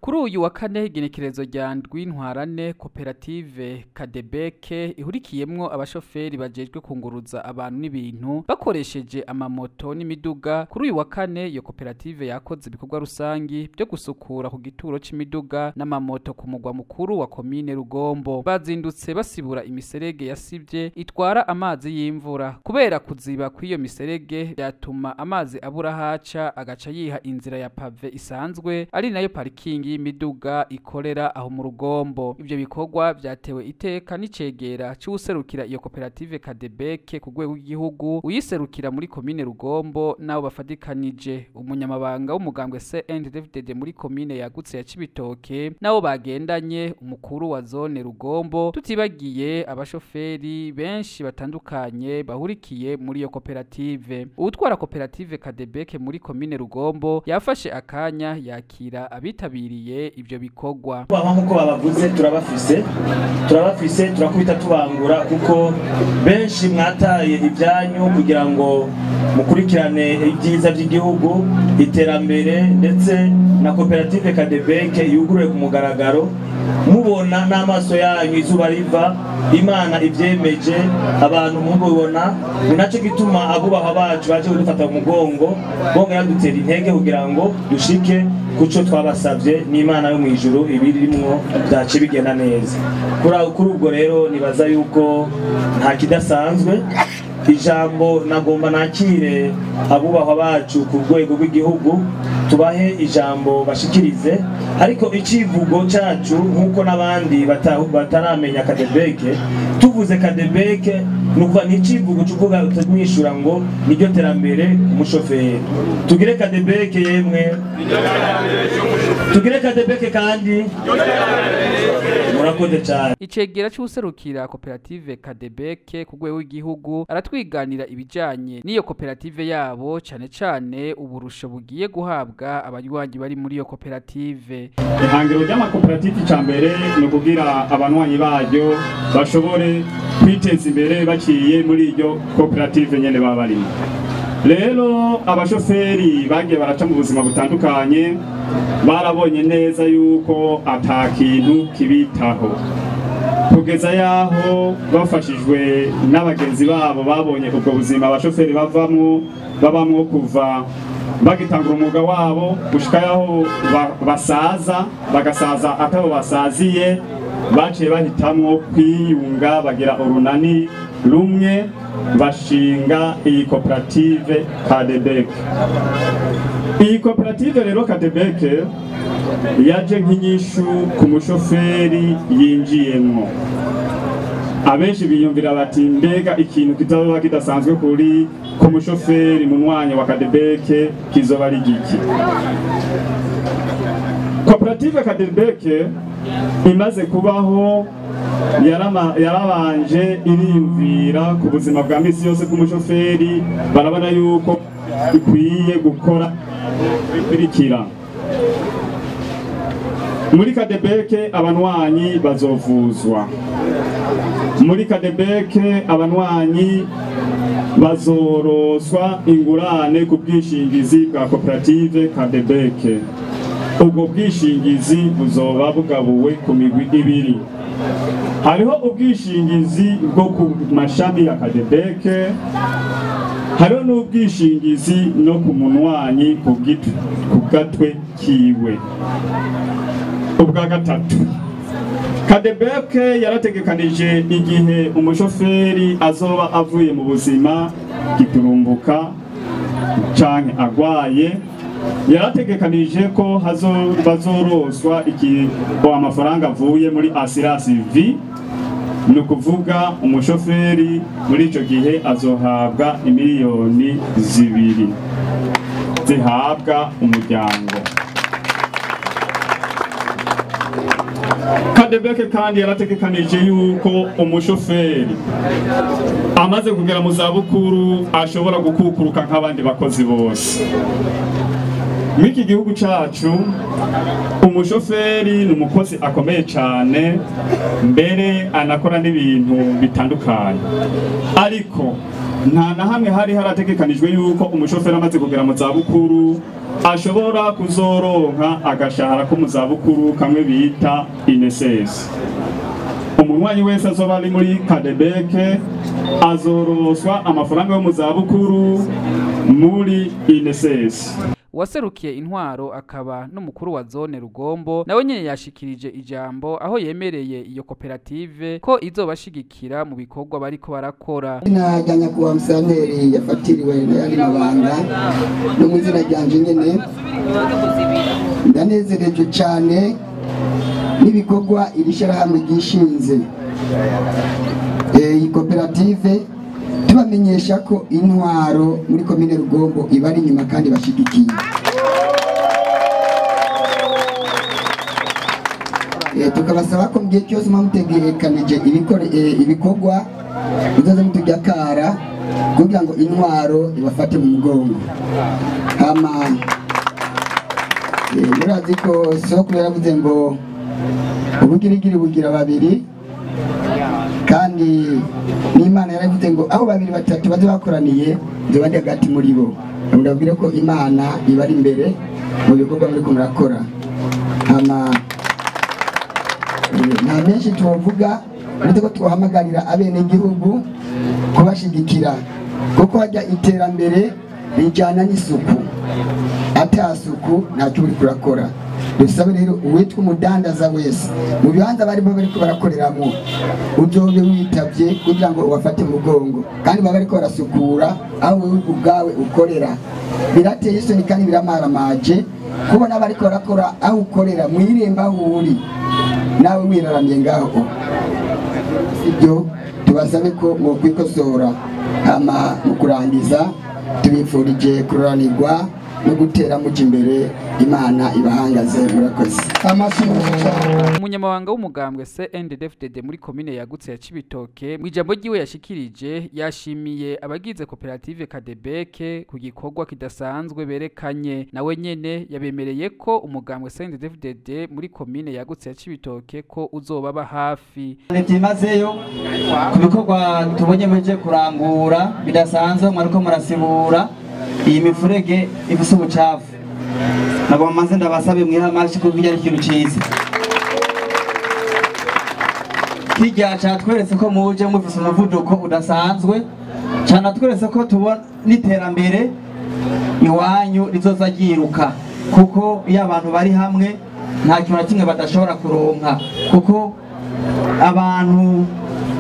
Kuri uyu wa kane igenekerezo rya ndwi ntwarane koperative Kadebeke ihurikiyemwo abashoferi bajejwe kunguruza abantu n'ibintu bakoresheje amamoto n'imiduga. Kuri uyu wa kane iyo koperative yakoze ibikorwa rusangi byo gusukura ku gituro c'imiduga n'amamoto ku mugwa mukuru wa komine Rugombo. Bazindutse basibura imiserege yasivye itwara amazi y'imvura. Kubera kuziba kw'iyo miserege byatuma amazi abura haca agaca yiha inzira ya pave isanzwe ari nayo parikingi y'imiduga ikorera aho mu Rugombo. Ivyo bikorwa vyatewe iteka n'icegera c'userukira iyo koperative Kadebeke ku rwego rw'igihugu uyiserukira muri komine Rugombo nabo bafadikanije. Umunyamabanga w'umugambwe CNDD-FDD muri komine yagutse ya Cibitoke nabo bagendanye umukuru wa zone Rugombo, tutibagiye abashoferi benshi batandukanye bahurikiye muri iyo koperative. Uwutwara koperative Kadebeke muri komine Rugombo yafashe akanya yakira abitabiriye ivyo bikorwa. Nkuko babavuze turabafise turakubita tubangura kuko benshi mwataye ibyanyu kugira ngo mukurikirane ibyiza by'igihugu, iterambere ndetse na koperative Kadebeke yuguruye ku mugaragaro, mubona n'amaso yanyu izuba riva, Imana ivyemeje, abantu mubibona. Ni naco gituma abubaha bacu baje kudufata mu mugongo bongera dutera intege kugira ngo dushike kuco twabasavye n'Imana yo mwijuru ibirimwo byace bigenda neza. Kuri ubwo rero nibaza yuko nta kidasanzwe. Ijambo nagomba nakire abubahwa bacu ku rwego rw'igihugu tubahe ijambo bashikirize, ariko icivugo cacu nkuko nabandi bataramenya Kadebeke, tuvuze Kadebeke nukuva n'icivugo cuvuga utamwishura ngo niryo terambere umushoferi. Tugire Kadebeke yemwe, tugire Kadebeke kandi murakoze cyane. Icegera c'userukira koperative Kadebeke ku rwego rw'igihugu aratwiganira ibijanye n'iyo koperative yabo, cane uburusho bugiye guhabwa abanywanyi bari muri iyo koperative. Ihangiro ry'amakoperative cambere no kugira abanywanyi baryo bashobore kwiteza imbere baciye muri iyo koperative nyene babarimo. Rero abashoferi bagiye baraca mu buzima butandukanye barabonye neza yuko atakintu kibitaho, kugeza yaho bafashijwe n'abagenzi babo babonye ubwo buzima abashoferi babamwo kuva bagitangura umwuga wabo gushika yaho bagasaza atabo basaziye, baciye bahitamwo kwiyunga bagira urunani rumwe bashinga iyi koperative Kadebeke. Iyi koperative rero Kadebeke yaje nk'inyishu ku mushoferi yinjiyemwo. Abenshi biyumvira bati mbega ikintu kitazoba kidasanzwe kuri ku mushoferi mu mwanya wa Kadebeke kizoba ari giki? Koperative Kadebeke imaze kubaho yarabanje iriyumvira ku buzima bwa misi yose k'umushoferi, barabona yuko ikwiye gukora bikurikira. Muri Kadebeke abanwanyi bazovuzwa, muri Kadebeke abanwanyi bazoroswa ingurane ku bwishingizi bwa koperative Kadebeke. Ubwo bwishingizi buzoba bugabuwe ku migwi ibiri. Hariho ubwishingizi bwo ku mashami ya Kadebeke, hariho n'ubwishingizi no ku munwanyi ku gatwe kiwe. Ubwa gatatu, Kadebeke yarategekanije igihe umushoferi azoba avuye mu buzima giturumbuka canke agwaye, yarategekanije ko bazoroswa amafaranga avuye muri assurance vie. Ni ukuvuga umushoferi muri ico gihe azohabwa imiliyoni 2 zihabwa umuryango. Kadebeke kandi yarategekanije yuko umushoferi amaze kugera mu zabukuru ashobora gukukuruka nk'abandi bakozi bose. Mw'iki gihugu cacu umushoferi ni umukozi akomeye cyane, mbere anakora n'ibintu bitandukanye, ariko nta na hamwe hari harategekanijwe yuko umushoferi amaze kugera mu zabukuru ashobora kuzoronka agashahara ko mu zabukuru kamwe bita INSS. Umunywanyi wese azoba ari muri Kadebeke azoroswa amafaranga yo mu zabukuru muri INSS. Uwaserukiye intwaro akaba n'umukuru wa zone Rugombo nawe nyene yashikirije ijambo aho yemereye iyo koperative ko izobashigikira mu bikorwa bariko barakora. Najanya kuwa Musanteri yafatiriwe n'ayandi mabanga no mu nzira ryanje nyene ndanezereje cyane n'ibikorwa irishirahamwe gishinze iyi koperative tubamenyesha ko intwaro muri komine Rugombo ibari inyuma kandi bashigikiye. Tukabasaba ko mu gihe cyose mutegekanije ibikorwa uzaze mutujya kara kugira ngo intwaro ibafate mu mugongo. Murazi ko soko yaravuze ngo ubugirigiri bugira babiri, kandi n'Imana yaravuze ngo aho babiri batatu baze bakoraniye nzo bandi hagati muri bo. Ndabwira ko Imana ibari imbere mu bikorwa muri murakora. Nta menshi tuvuga uretse ko twahamagarira abene igihugu kubashigikira kuko hajya iterambere rijyana n'isuku, atasuku ntacyo uri kurakora. Dusabe rero uwitwa umudandaza wese mu bibanza barimo bariko barakoreramo uzobe witavye kugira ngo ubafate mugongo, kandi baba bariko barasukura aho wewe ubwawe ukorera. Birateye isoni kandi biramaramaje kubona bariko barakora aho ukorera mwiremba aho uri nawe wiraramye ngaho. Ibyo tubasabe ko mu kwikosora mu kurangiza tubifurije kuranirwa no gutera muje imbere. Imana ibahangaze murakoze. Umunyamabanga w'umugambwe CNDD-FDD muri komine yagutse ya Cibitoke mu ijambo ryiwe yashikirije yashimiye abagize koperative Kadebeke ku gikorwa kidasanzwe berekanye. Nawe nyene yabemereye ko umugambwe CNDD-FDD muri komine yagutse ya Cibitoke ko uzobaba hafi. Ntimazeyo ku bikorwa tubonye muje kurangura bidasanzwe mwariko murasibura iyi mifurege ifise ubucafu. Nabo maze ndabasabe mwihamashi kugira ikintu ciza. Kijya cyatweretse ko muje mufise umuvuduko udasanzwe, cyane atweretse ko tubona n'iterambere iwanyu rizoza giruka, kuko iyo abantu bari hamwe nta kintu na kimwe badashobora kuronka, kuko abantu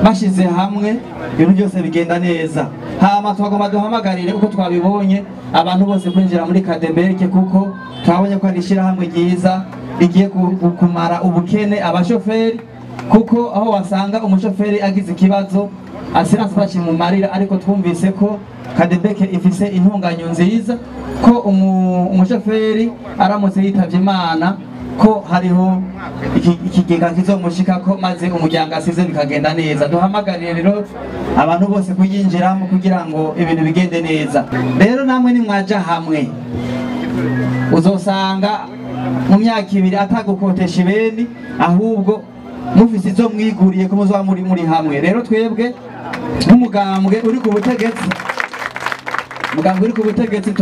bashize hamwe ibintu byose bigenda neza. Hama twagomba duhamagarire uko twabibonye abantu bose kwinjira muri Kadebeke, kuko twabonye ko ari ishirahamwe ryiza rigiye kumara ubukene abashoferi, kuko aho wasanga umushoferi agize ikibazo asiranse bakimumarira, ariko twumvise ko Kadebeke ifise intunganyo nziza ko umushoferi aramutse yitavye Imana ko hariho ikigega kizomushikako maze umuryango asize bikagenda neza. Duhamagarire rero abantu bose kuyinjiramo kugira ngo ibintu bigende neza. Rero namwe nimwaja hamwe uzosanga mu myaka ibiri atagukotesha ibeni, ahubwo mufise izo mwiguriye ko muzoba muri hamwe. Rero twebwe nk'umugambwe uri ku butegetsi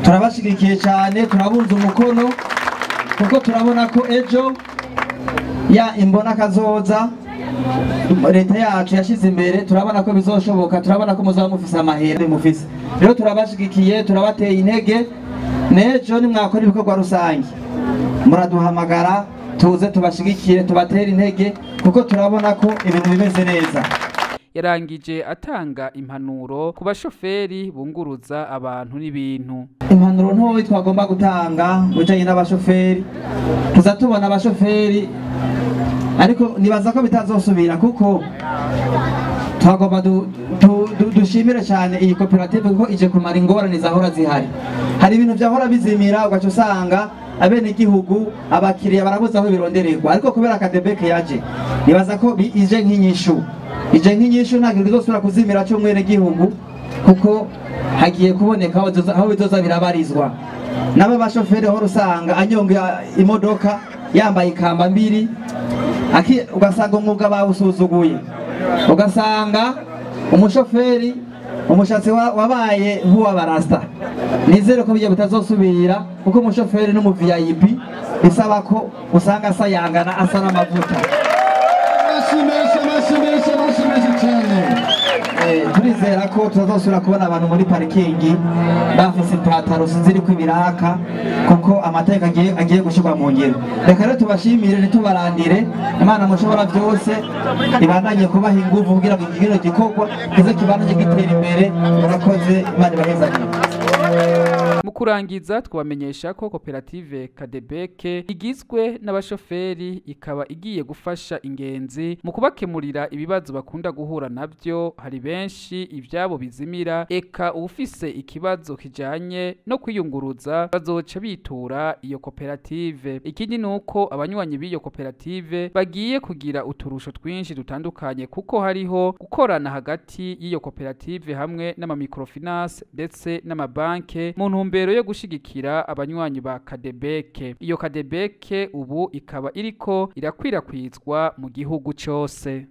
turabashigikiye cyane, turabunza umukono, kuko turabona ko ejo ya imbona kazoza leta yacu yashize imbere, turabona ko bizoshoboka, turabona ko muzaba mufise amahera mufise. Rero turabashigikiye, turabateye intege, nejo nimwakora ibikorwa rusange muraduhamagara tuze tubashigikire, tubatere intege, kuko turabona ko ibintu bimeze neza. Yarangije atanga impanuro ku bashoferi bunguruza abantu n'ibintu. Impanuro ntoyi twagomba gutanga mujanye n'abashoferi, tuzatubona abashoferi ariko nibaza ko bitazosubira, kuko twagomba dushimire cyane iyi koperative kuko ije kumara ingorane zahora zihari. Hari ibintu byahora bizimira ugaca usanga abene igihugu abakiriya barabuza aho birondererwa, ariko kubera Kadebeke yaje nibaza ko ije nk'inyishu ntabwo bizosubira kuzimira cyo mwene gihugu, kuko hagiye kuboneka aho bizoza birabarizwa. Nabo bashoferi aho rusanga anyonga imodoka yambaye ikamba mbiri, ugasanga umwuga bawusuzuguye, ugasanga umushoferi umushatsi wabaye nk'uw'abarasta nizere ko bijya bitazosubira kuko umushoferi no mu VIP bisaba ko usanga asayangana asa n'amavuta turizera ko tutazosubira kubona abantu muri parikingi bafise ipataro ziriko ibiraka kuko amateka agiye gushirwa mu ngiro. Reka rero tubashimire ntitubarandire, Imana mushobora byose ibandanye kubaha inguvu kugira ngo igiro gikorwa kize kibandanye gitera imbere. Murakoze, Imana ibahezanye. Mu kurangiza twabamenyesha ko koperative Kadebeke igizwe n'abashoferi ikaba igiye gufasha ingenzi mu kubakemurira ibibazo bakunda guhura nabyo. Hari benshi ivyabo bizimira, eka ufise ikibazo kijanye no kwiyunguruza bazoca bitura iyo koperative. Ikindi nuko abanywanyi b'iyo koperative bagiye kugira uturusho twinshi dutandukanye kuko hariho gukorana hagati y'iyo koperative hamwe n'ama microfinance ndetse n'amabanke mu ntumbero yo gushigikira abanywanyi ba Kadebeke. Iyo Kadebeke ubu ikaba iriko irakwirakwizwa mu gihugu cyose.